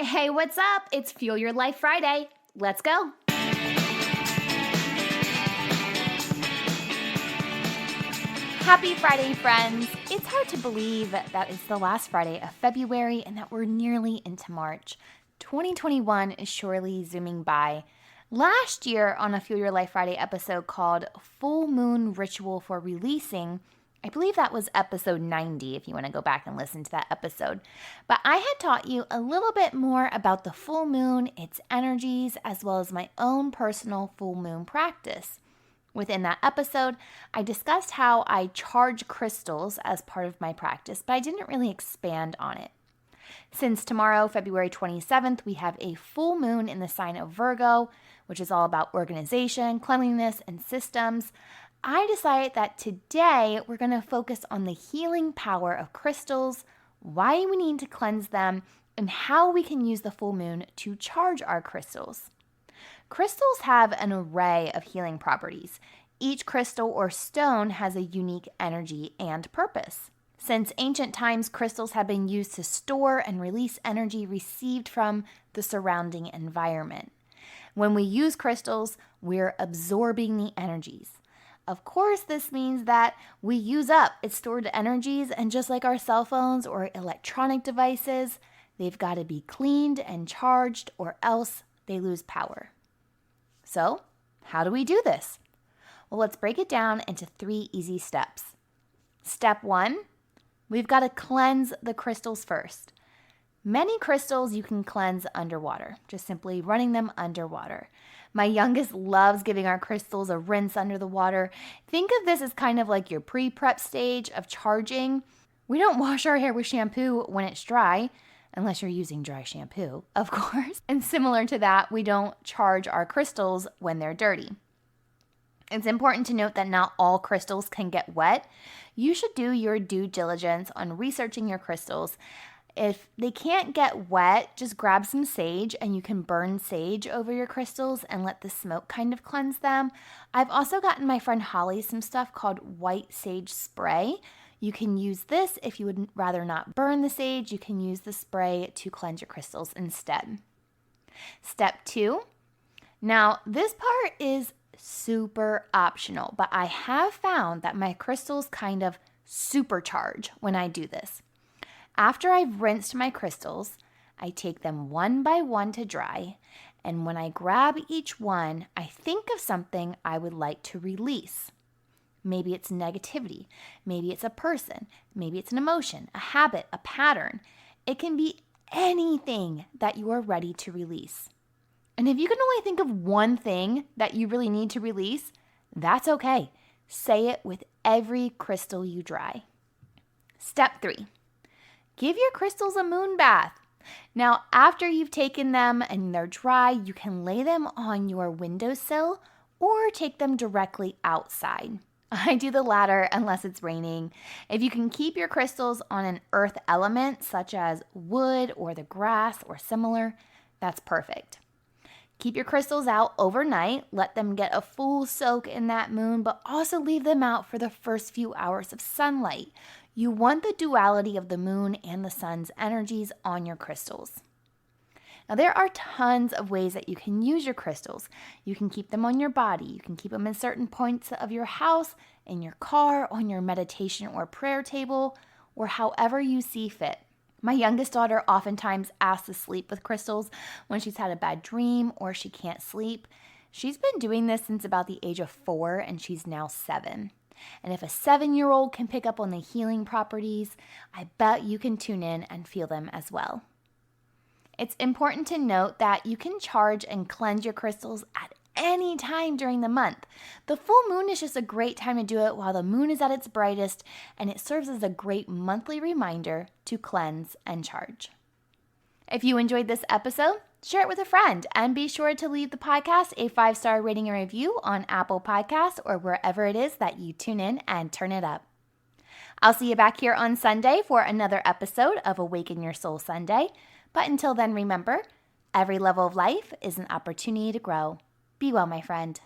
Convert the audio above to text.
Hey, what's up? It's Fuel Your Life Friday. Let's go. Happy Friday, friends. It's hard to believe that it's the last Friday of February and that we're nearly into March. 2021 is surely zooming by. Last year on a Fuel Your Life Friday episode called Full Moon Ritual for Releasing, I believe that was episode 90 if you want to go back and listen to that episode. But I had taught you a little bit more about the full moon, its energies, as well as my own personal full moon practice. Within that episode, I discussed how I charge crystals as part of my practice, but I didn't really expand on it. Since tomorrow, February 27th, we have a full moon in the sign of Virgo, which is all about organization, cleanliness, and systems. I decided that today we're going to focus on the healing power of crystals, why we need to cleanse them, and how we can use the full moon to charge our crystals. Crystals have an array of healing properties. Each crystal or stone has a unique energy and purpose. Since ancient times, crystals have been used to store and release energy received from the surrounding environment. When we use crystals, we're absorbing the energies. Of course, this means that we use up its stored energies, and just like our cell phones or electronic devices, they've got to be cleaned and charged or else they lose power. So, how do we do this? Well, let's break it down into 3 easy steps. Step 1, we've got to cleanse the crystals first. Many crystals you can cleanse underwater, just simply running them underwater. My youngest loves giving our crystals a rinse under the water. Think of this as kind of like your pre-prep stage of charging. We don't wash our hair with shampoo when it's dry, unless you're using dry shampoo, of course. And similar to that, we don't charge our crystals when they're dirty. It's important to note that not all crystals can get wet. You should do your due diligence on researching your crystals. If they can't get wet, just grab some sage and you can burn sage over your crystals and let the smoke kind of cleanse them. I've also gotten my friend Holly some stuff called white sage spray. You can use this if you would rather not burn the sage. You can use the spray to cleanse your crystals instead. Step 2. Now, this part is super optional, but I have found that my crystals kind of supercharge when I do this. After I've rinsed my crystals, I take them one by one to dry, and when I grab each one, I think of something I would like to release. Maybe it's negativity, maybe it's a person, maybe it's an emotion, a habit, a pattern. It can be anything that you are ready to release. And if you can only think of one thing that you really need to release, that's okay. Say it with every crystal you dry. Step 3. Give your crystals a moon bath. Now, after you've taken them and they're dry, you can lay them on your windowsill or take them directly outside. I do the latter unless it's raining. If you can keep your crystals on an earth element such as wood or the grass or similar, that's perfect. Keep your crystals out overnight. Let them get a full soak in that moon, but also leave them out for the first few hours of sunlight. You want the duality of the moon and the sun's energies on your crystals. Now, there are tons of ways that you can use your crystals. You can keep them on your body. You can keep them in certain points of your house, in your car, on your meditation or prayer table, or however you see fit. My youngest daughter oftentimes asks to sleep with crystals when she's had a bad dream or she can't sleep. She's been doing this since about the age of 4, and she's now 7. And if a 7-year-old can pick up on the healing properties, I bet you can tune in and feel them as well. It's important to note that you can charge and cleanse your crystals at any time during the month. The full moon is just a great time to do it while the moon is at its brightest, and it serves as a great monthly reminder to cleanse and charge. If you enjoyed this episode, share it with a friend, and be sure to leave the podcast a 5-star rating and review on Apple Podcasts or wherever it is that you tune in and turn it up. I'll see you back here on Sunday for another episode of Awaken Your Soul Sunday. But until then, remember, every level of life is an opportunity to grow. Be well, my friend.